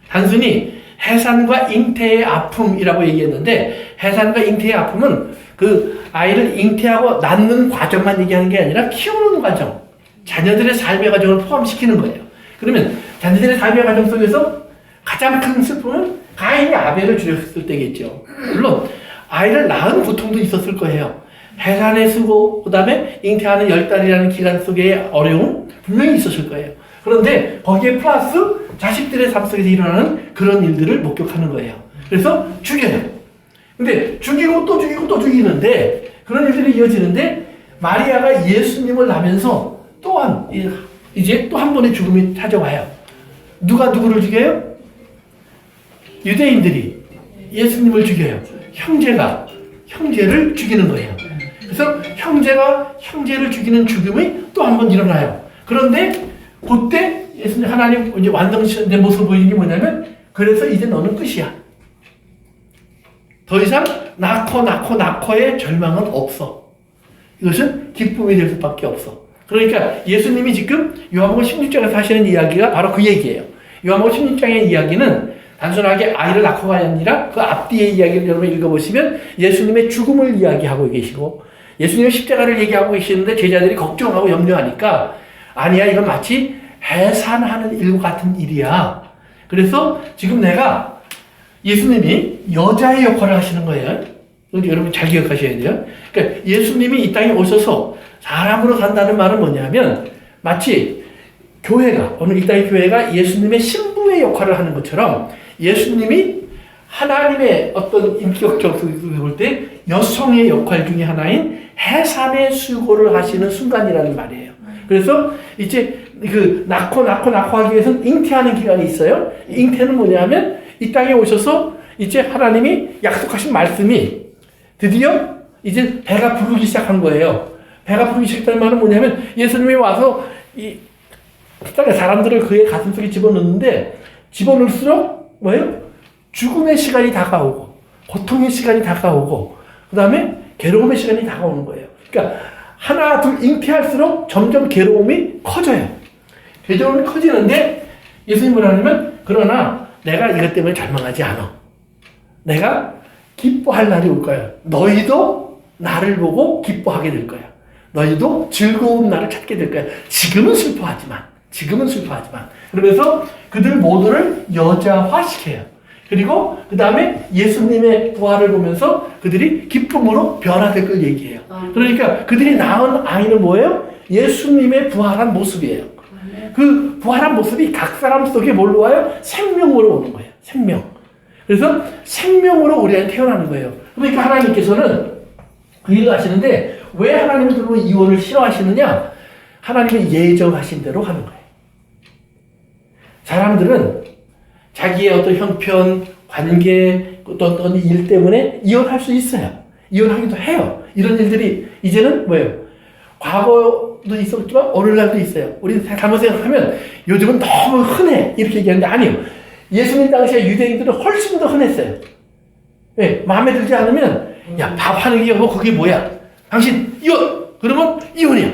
단순히 해산과 잉태의 아픔이라고 얘기했는데 해산과 잉태의 아픔은 그 아이를 잉태하고 낳는 과정만 얘기하는 게 아니라 키우는 과정, 자녀들의 삶의 과정을 포함시키는 거예요. 그러면 자녀들의 삶의 과정 속에서 가장 큰 슬픔은 가인이 아벨을 죽였을 때겠죠. 물론 아이를 낳은 고통도 있었을 거예요. 해산의 수고, 그 다음에 잉태하는 10달이라는 기간 속의 어려움 분명히 있었을 거예요. 그런데 거기에 플러스 자식들의 삶 속에서 일어나는 그런 일들을 목격하는 거예요. 그래서 죽여요. 근데 죽이고 또 죽이고 또 죽이는데 그런 일들이 이어지는데 마리아가 예수님을 낳으면서 또한 이제 또 한 번의 죽음이 찾아와요. 누가 누구를 죽여요? 유대인들이 예수님을 죽여요. 형제가 형제를 죽이는 거예요. 그래서 형제가 형제를 죽이는 죽음이 또 한 번 일어나요. 그런데 그때 예수님 하나님 이제 완성된 모습을 보이는 게 뭐냐면 그래서 이제 너는 끝이야. 더 이상 낳고의 절망은 없어. 이것은 기쁨이 될 수밖에 없어. 그러니까 예수님이 지금 요한복음 16장에서 하시는 이야기가 바로 그 얘기예요. 요한복음 16장의 이야기는 단순하게 아이를 낳고가 아니라 그 앞뒤의 이야기를 여러분 읽어보시면 예수님의 죽음을 이야기하고 계시고 예수님의 십자가를 얘기하고 계시는데 제자들이 걱정하고 염려하니까 아니야 이건 마치 해산하는 일과 같은 일이야. 그래서 지금 내가 예수님이 여자의 역할을 하시는 거예요. 여러분 잘 기억하셔야 돼요. 그러니까 예수님이 이 땅에 오셔서 사람으로 산다는 말은 뭐냐면 마치 교회가, 오늘 이 땅의 교회가 예수님의 신부의 역할을 하는 것처럼 예수님이 하나님의 어떤 인격적으로 볼 때 여성의 역할 중에 하나인 해산의 수고를 하시는 순간이라는 말이에요. 그래서 이제 그 낳고 하기 위해서는 잉태하는 기간이 있어요. 잉태는 뭐냐면 이 땅에 오셔서 이제 하나님이 약속하신 말씀이 드디어 이제 배가 부르기 시작한 거예요. 배가 부르기 시작한 말은 뭐냐면 예수님이 와서 이 땅에 사람들을 그의 가슴속에 집어넣는데 집어넣을수록 뭐예요? 죽음의 시간이 다가오고 고통의 시간이 다가오고 그 다음에 괴로움의 시간이 다가오는 거예요. 그러니까 하나 둘 잉태할수록 점점 괴로움이 커져요. 괴로움이 커지는데 예수님 뭐라 하냐면 그러나 내가 이것 때문에 절망하지 않아. 내가 기뻐할 날이 올 거야. 너희도 나를 보고 기뻐하게 될 거야. 너희도 즐거운 날을 찾게 될 거야. 지금은 슬퍼하지만 그러면서 그들 모두를 여자화시켜요. 그리고 그 다음에 예수님의 부활을 보면서 그들이 기쁨으로 변화될 걸 얘기해요. 그러니까 그들이 낳은 아이는 뭐예요? 예수님의 부활한 모습이에요. 그 부활한 모습이 각 사람 속에 뭘로 와요? 생명으로 오는 거예요. 생명. 그래서 생명으로 우리 안에 태어나는 거예요. 그러니까 하나님께서는 그 일을 하시는데 왜 하나님은 그러면 이혼을 싫어하시느냐? 하나님은 예정하신 대로 하는 거예요. 사람들은 자기의 어떤 형편, 관계, 어떤 일 때문에 이혼할 수 있어요. 이혼하기도 해요. 이런 일들이 이제는 뭐예요? 과거도 있었지만 오늘날도 있어요. 우리 잘못 생각하면 요즘은 너무 흔해 이렇게 얘기하는데 아니에요. 예수님 당시에 유대인들은 훨씬 더 흔했어요. 왜? 마음에 들지 않으면 야, 밥하는 게 뭐 그게 뭐야? 당신 이혼! 그러면 이혼이야.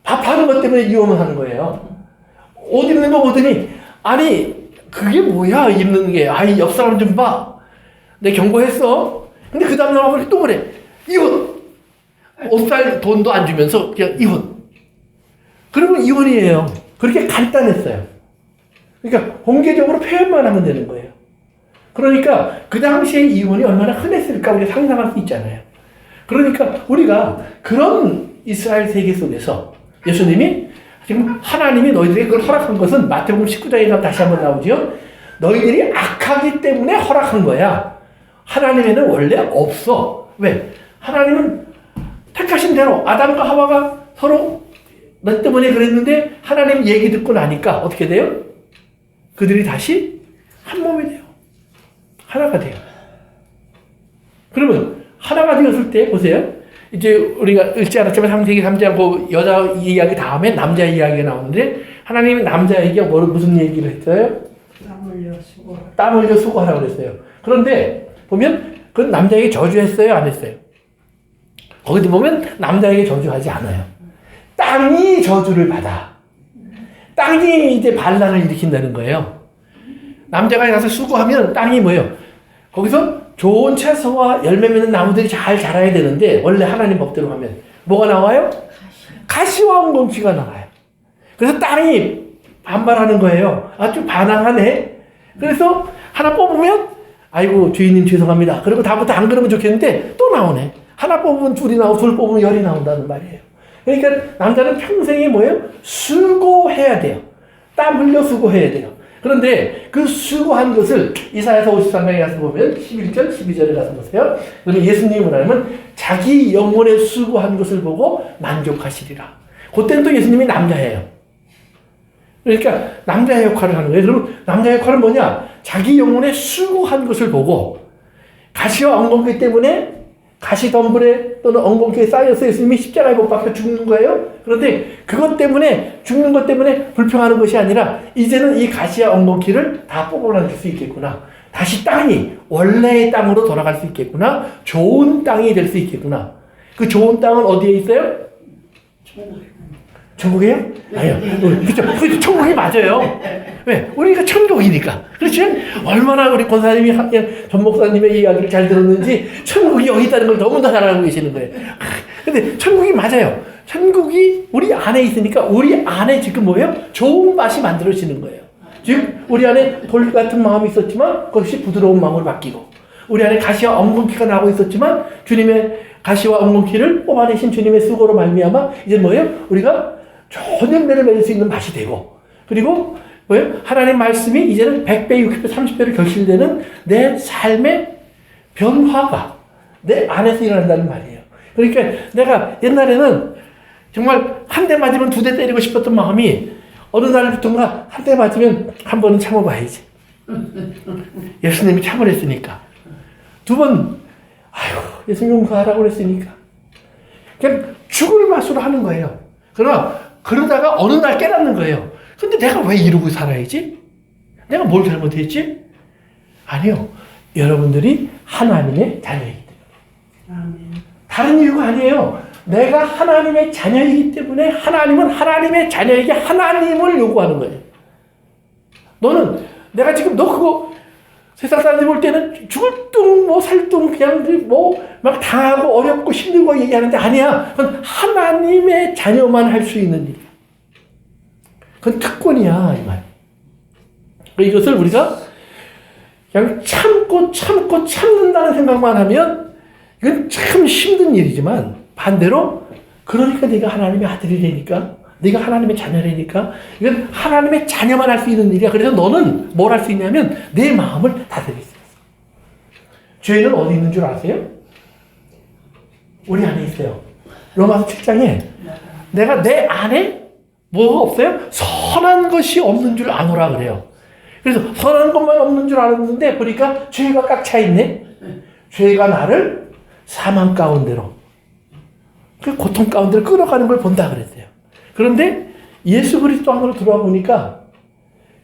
밥하는 것 때문에 이혼을 하는 거예요. 옷 입는 거 보더니 아니 그게 뭐야 입는 게. 아이 옆 사람 좀 봐. 내 경고했어. 근데 그 다음 날 또 그래. 이혼. 옷 살 돈도 안 주면서 그냥 이혼. 그러면 이혼이에요. 그렇게 간단했어요. 그러니까 공개적으로 표현만 하면 되는 거예요. 그러니까 그 당시에 이혼이 얼마나 흔했을까 우리가 상상할 수 있잖아요. 그러니까 우리가 그런 이스라엘 세계 속에서 예수님이 지금 하나님이 너희들에게 그걸 허락한 것은 마태복음 19장에 가면 다시 한번 나오죠. 너희들이 악하기 때문에 허락한 거야. 하나님에는 원래 없어. 왜? 하나님은 택하신 대로 아담과 하와가 서로 너 때문에 그랬는데 하나님 얘기 듣고 나니까 어떻게 돼요? 그들이 다시 한 몸이 돼요. 하나가 돼요. 그러면 하나가 되었을 때 보세요. 이제 우리가 읽지 않았지만 창세기 3장 그 여자 이야기 다음에 남자 이야기가 나오는데 하나님이 남자 얘기가 무슨 얘기를 했어요? 땀 흘려 수고하라고 그랬어요. 그런데 보면 그 남자에게 저주했어요? 안 했어요? 거기도 보면 남자에게 저주하지 않아요. 땅이 저주를 받아. 땅이 이제 반란을 일으킨다는 거예요. 남자가 가서 수고하면 땅이 뭐예요? 거기서 좋은 채소와 열매 맺는 나무들이 잘 자라야 되는데 원래 하나님 법대로 하면 뭐가 나와요? 가시와 엉겅퀴가 나와요. 그래서 땅이 반발하는 거예요. 아, 좀 반항하네. 그래서 하나 뽑으면 아이고 주인님 죄송합니다. 그리고 다음부터 안 그러면 좋겠는데 또 나오네. 하나 뽑으면 둘이 나오고 둘 뽑으면 열이 나온다는 말이에요. 그러니까 남자는 평생에 뭐예요? 수고해야 돼요. 땀 흘려 수고해야 돼요. 그런데 그 수고한 것을 이사야서 53장에 가서 보면 11절, 12절에 가서 보세요. 그러면 예수님이 뭐냐면 자기 영혼에 수고한 것을 보고 만족하시리라. 그때는 또 예수님이 남자예요. 그러니까 남자의 역할을 하는 거예요. 그럼 남자의 역할은 뭐냐? 자기 영혼에 수고한 것을 보고 가시와 엉겅퀴 때문에 가시덤불에 또는 엉겅퀴에 쌓여서 예수님이 십자가에 못 박혀 죽는 거예요. 그런데 그것 때문에 죽는 것 때문에 불평하는 것이 아니라 이제는 이 가시와 엉겅퀴를 다 뽑아낼 수 있겠구나. 다시 땅이 원래의 땅으로 돌아갈 수 있겠구나. 좋은 땅이 될 수 있겠구나. 그 좋은 땅은 어디에 있어요? 천국이에요? 아니요. 그렇죠. 천국이 맞아요. 왜? 우리가 천국이니까. 그렇지? 얼마나 우리 권사님이 전 목사님의 이야기를 잘 들었는지 천국이 여기 있다는 걸 너무나 잘 알고 계시는 거예요. 근데 천국이 맞아요. 천국이 우리 안에 있으니까 우리 안에 지금 뭐예요? 좋은 맛이 만들어지는 거예요. 즉 우리 안에 돌 같은 마음이 있었지만 그것이 부드러운 마음으로 바뀌고, 우리 안에 가시와 엉겅퀴가 나고 있었지만 주님의 가시와 엉겅퀴를 뽑아내신 주님의 수고로 말미암아 이제 뭐예요? 우리가 좋은 열매를 맺을 수 있는 맛이 되고, 그리고 뭐예요? 하나님 말씀이 이제는 100배, 60배, 30배로 결실되는 내 삶의 변화가 내 안에서 일어난다는 말이에요. 그러니까 내가 옛날에는 정말 한 대 맞으면 두 대 때리고 싶었던 마음이 어느 날부터인가 한 대 맞으면 한 번은 참아봐야지. 예수님이 참으랬으니까. 두 번, 아이고, 예수님 가라고 그랬으니까. 그냥 죽을 맛으로 하는 거예요. 그러다가 어느 날 깨닫는 거예요. 근데 내가 왜 이러고 살아야지? 내가 뭘 잘못했지? 아니요. 여러분들이 하나님의 자녀이기 때문에. 아멘. 다른 이유가 아니에요. 내가 하나님의 자녀이기 때문에 하나님은 하나님의 자녀에게 하나님을 요구하는 거예요. 너는 내가 지금 너 그거 세상 사람들이 볼 때는 죽을 둥 뭐 살둥 그냥 뭐 막 당하고 어렵고 힘들고 얘기하는데 아니야. 그건 하나님의 자녀만 할 수 있는 일이야. 그건 특권이야 이 말. 이것을 우리가 그냥 참고 참는다는 생각만 하면 이건 참 힘든 일이지만 반대로 그러니까 네가 하나님의 아들이 되니까 네가 하나님의 자녀라니까 이건 하나님의 자녀만 할 수 있는 일이야. 그래서 너는 뭘 할 수 있냐면 내 마음을 다스릴 수 있어. 죄는 어디 있는 줄 아세요? 우리 안에 있어요. 로마서 7장에 내가 내 안에 뭐가 없어요? 선한 것이 없는 줄 아노라 그래요. 그래서 선한 것만 없는 줄 알았는데 보니까 죄가 꽉 차 있네. 죄가 나를 사망 가운데로 그 고통 가운데로 끌어가는 걸 본다 그랬어요. 그런데 예수 그리스도 안으로 들어와 보니까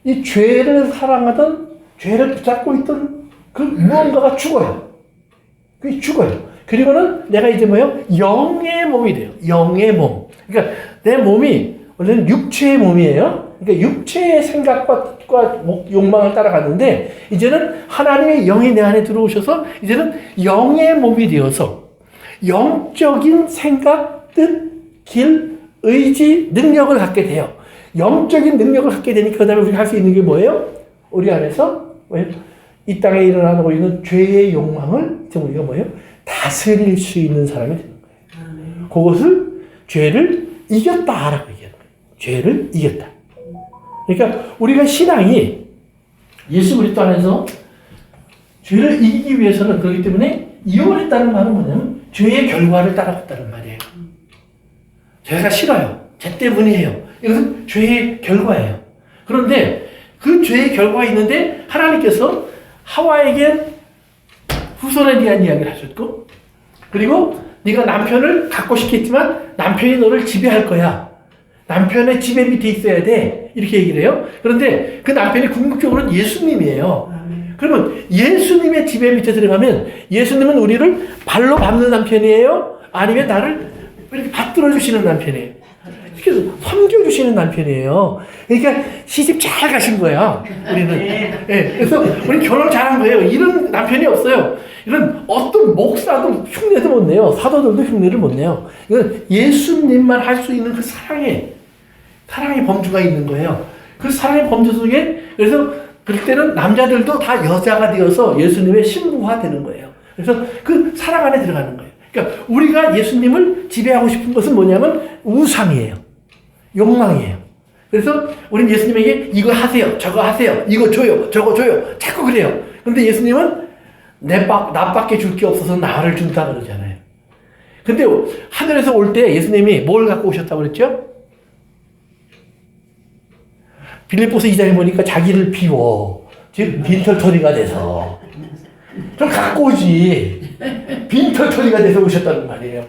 이 죄를 사랑하던 죄를 붙잡고 있던 그 무언가가 죽어요. 그게 죽어요. 그리고는 내가 이제 뭐예요? 영의 몸이 돼요. 영의 몸. 그러니까 내 몸이 원래는 육체의 몸이에요. 그러니까 육체의 생각과 욕망을 따라갔는데 이제는 하나님의 영이 내 안에 들어오셔서 이제는 영의 몸이 되어서 영적인 생각, 뜻, 길, 의지, 능력을 갖게 돼요. 영적인 능력을 갖게 되니까 그다음에 우리가 할 수 있는 게 뭐예요? 우리 안에서 뭐예요? 이 땅에 일어나고 있는 죄의 욕망을 지금 우리가 뭐예요? 다스릴 수 있는 사람이 되는 거예요. 그것을 죄를 이겼다라고 얘기하는 거예요. 죄를 이겼다. 그러니까 우리가 신앙이 예수 그리스도 안에서 죄를 이기기 위해서는 그렇기 때문에 이혼했다는 말은 뭐냐면 죄의 결과를 따라갔다는 말이에요. 죄가 싫어요. 죄 때문이에요. 이것은 죄의 결과예요. 그런데 그 죄의 결과가 있는데 하나님께서 하와에게 후손에 대한 이야기를 하셨고 그리고 네가 남편을 갖고 싶겠지만 남편이 너를 지배할 거야. 남편의 지배 밑에 있어야 돼. 이렇게 얘기를 해요. 그런데 그 남편이 궁극적으로는 예수님이에요. 그러면 예수님의 지배 밑에 들어가면 예수님은 우리를 발로 밟는 남편이에요? 아니면 나를 이렇게 받들어 주시는 남편이에요? 이렇게 섬겨주시는 남편이에요. 그러니까 시집 잘 가신 거야, 우리는. 네, 그래서 우리는 결혼 잘한 거예요. 이런 남편이 없어요. 이런 어떤 목사도 흉내도 못 내요. 사도들도 흉내를 못 내요. 이건 예수님만 할 수 있는 그 사랑의 범주가 있는 거예요. 그 사랑의 범주 속에, 그래서 그럴 때는 남자들도 다 여자가 되어서 예수님의 신부가 되는 거예요. 그래서 그 사랑 안에 들어가는 거예요. 그러니까 우리가 예수님을 지배하고 싶은 것은 뭐냐면 우상이에요. 욕망이에요. 그래서 우리는 예수님에게 이거 하세요, 저거 하세요, 이거 줘요, 저거 줘요. 자꾸 그래요. 그런데 예수님은 나밖에 줄 게 없어서 나를 준다 그러잖아요. 근데 하늘에서 올 때 예수님이 뭘 갖고 오셨다고 그랬죠? 빌립보서 2장에 보니까 자기를 비워. 즉 빈털터리가 돼서 좀 갖고 오지. 빈털터리가 돼서 오셨다는 말이에요.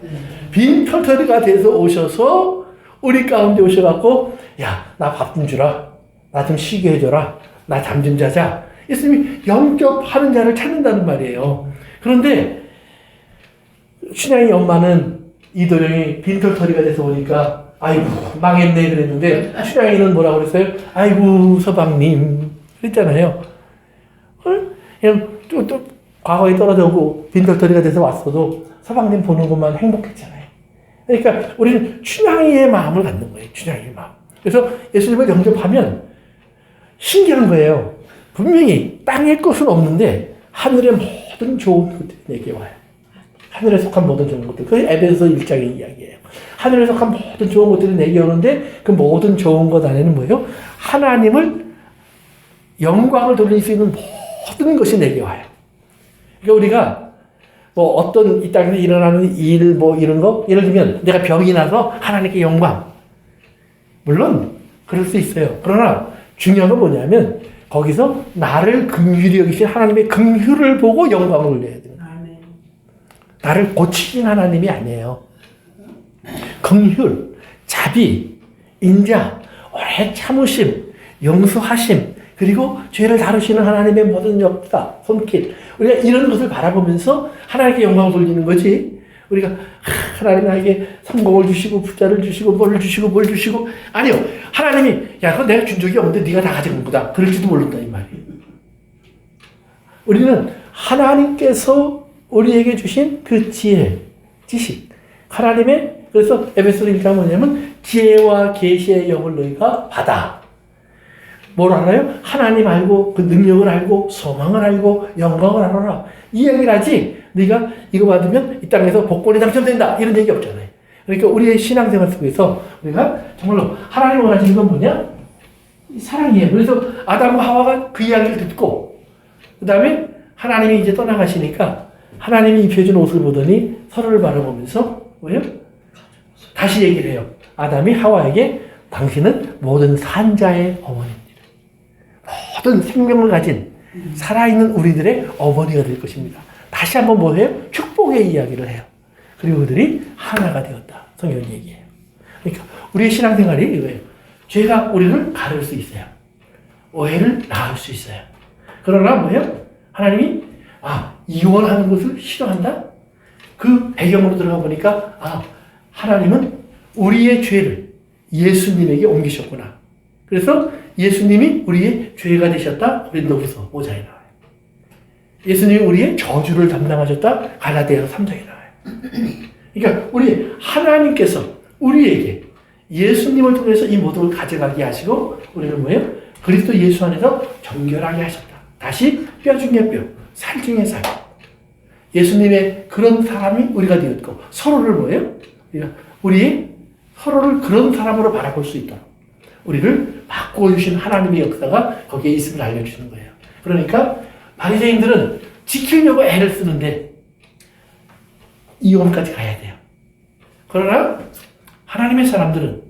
빈털터리가 돼서 오셔서 우리 가운데 오셔갖고 야, 나 밥 좀 주라. 나 좀 쉬게 해줘라. 나 잠 좀 자자. 예수님이 영접하는 자를 찾는다는 말이에요. 그런데 춘향이 엄마는 이도령이 빈털터리가 돼서 오니까 아이고 망했네 그랬는데 춘향이는 뭐라고 그랬어요? 아이고 서방님 그랬잖아요. 그냥 또 과거에 떨어져고 빈털터리가 돼서 왔어도 서방님 보는 것만 행복했잖아요. 그러니까 우리는 춘향이의 마음을 갖는 거예요. 춘향이의 마음. 그래서 예수님을 영접하면 신기한 거예요. 분명히 땅의 것은 없는데 하늘의 모든 좋은 것들이 내게 와요. 하늘에 속한 모든 좋은 것들. 그게 에베소 1장의 이야기예요. 하늘에 속한 모든 좋은 것들이 내게 오는데 그 모든 좋은 것 안에는 뭐예요? 하나님을 영광을 돌릴 수 있는 모든 것이 내게 와요. 그러니까 우리가 뭐 어떤 이 땅에서 일어나는 일 뭐 이런 거 예를 들면 내가 병이 나서 하나님께 영광. 물론 그럴 수 있어요. 그러나 중요한 건 뭐냐면 거기서 나를 긍휼히 여기신 하나님의 긍휼을 보고 영광을 올려야 돼요. 아멘. 나를 고치신 하나님이 아니에요. 긍휼, 자비, 인자, 오래 참으심, 용서하심, 그리고 죄를 다루시는 하나님의 모든 역사, 손길. 우리가 이런 것을 바라보면서 하나님께 영광을 돌리는 거지. 우리가 하나님 나에게 성공을 주시고 부자를 주시고 뭘 주시고 아니요. 하나님이 야 그건 내가 준 적이 없는데 네가 다 가져간 거다. 그럴지도 모른다 이 말이에요. 우리는 하나님께서 우리에게 주신 그 지혜, 지식, 하나님의 그래서 에베소 1장 뭐냐면 지혜와 계시의 영을 너희가 받아. 뭘 알아요? 하나님 알고 그 능력을 알고 소망을 알고 영광을 알아라. 이 얘기를 하지 네가 이거 받으면 이 땅에서 복권이 당첨된다 이런 얘기 없잖아요. 그러니까 우리의 신앙생활 속에서 우리가 정말로 하나님 원하시는 건 뭐냐? 사랑이에요. 그래서 아담과 하와가 그 이야기를 듣고 그 다음에 하나님이 이제 떠나가시니까 하나님이 입혀준 옷을 보더니 서로를 바라보면서 뭐예요? 다시 얘기를 해요. 아담이 하와에게 당신은 모든 산자의 어머니입니다. 모든 생명을 가진 살아있는 우리들의 어머니가 될 것입니다. 다시 한번 뭐예요? 축복의 이야기를 해요. 그리고 그들이 하나가 되었다. 성경이 얘기해요. 그러니까 우리의 신앙생활이 이거예요. 죄가 우리를 가를 수 있어요. 오해를 낳을 수 있어요. 그러나 뭐예요? 하나님이 이혼하는 것을 싫어한다? 그 배경으로 들어가 보니까 하나님은 우리의 죄를 예수님에게 옮기셨구나. 그래서 예수님이 우리의 죄가 되셨다. 고린도후서 5장에 나와요. 예수님이 우리의 저주를 담당하셨다. 갈라디아서 3장에 나와요. 그러니까 우리 하나님께서 우리에게 예수님을 통해서 이 모든 걸 가져가게 하시고 우리는 뭐예요? 그리스도 예수 안에서 정결하게 하셨다. 다시 뼈 중에 뼈, 살 중에 살. 예수님의 그런 사람이 우리가 되었고 서로를 뭐예요? 우리의 서로를 그런 사람으로 바라볼 수 있도록 우리를 바꿔주신 하나님의 역사가 거기에 있음을 알려주시는 거예요. 그러니까 바리새인들은 지키려고 애를 쓰는데 이혼까지 가야 돼요. 그러나 하나님의 사람들은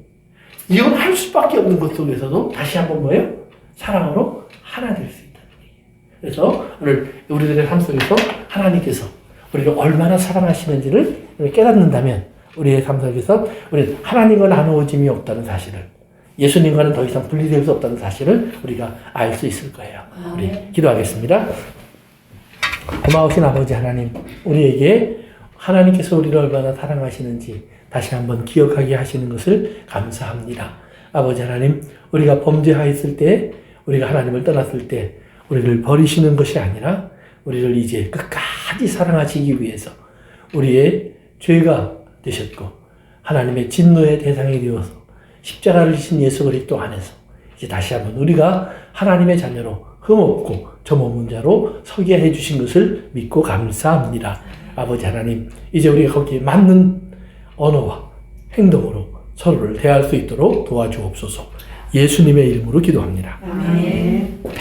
이혼할 수밖에 없는 것 속에서도 다시 한번 뭐예요? 사랑으로 하나 될 수 있다는 얘기예요. 그래서 오늘 우리들의 삶 속에서 하나님께서 우리를 얼마나 사랑하시는지를 깨닫는다면 우리의 삶 속에서 우리는 하나님과 나누어짐이 없다는 사실을 예수님과는 더 이상 분리될 수 없다는 사실을 우리가 알 수 있을 거예요. 우리 기도하겠습니다. 고마우신 아버지 하나님, 우리에게 하나님께서 우리를 얼마나 사랑하시는지 다시 한번 기억하게 하시는 것을 감사합니다. 아버지 하나님, 우리가 범죄하였을 때, 우리가 하나님을 떠났을 때 우리를 버리시는 것이 아니라 우리를 이제 끝까지 사랑하시기 위해서 우리의 죄가 되셨고 하나님의 진노의 대상이 되어서 십자가를 지신 예수 그리스도 안에서 이제 다시 한번 우리가 하나님의 자녀로 흠없고 점없는 자로 서게 해주신 것을 믿고 감사합니다. 아버지 하나님, 이제 우리가 거기에 맞는 언어와 행동으로 서로를 대할 수 있도록 도와주옵소서. 예수님의 이름으로 기도합니다. 아멘.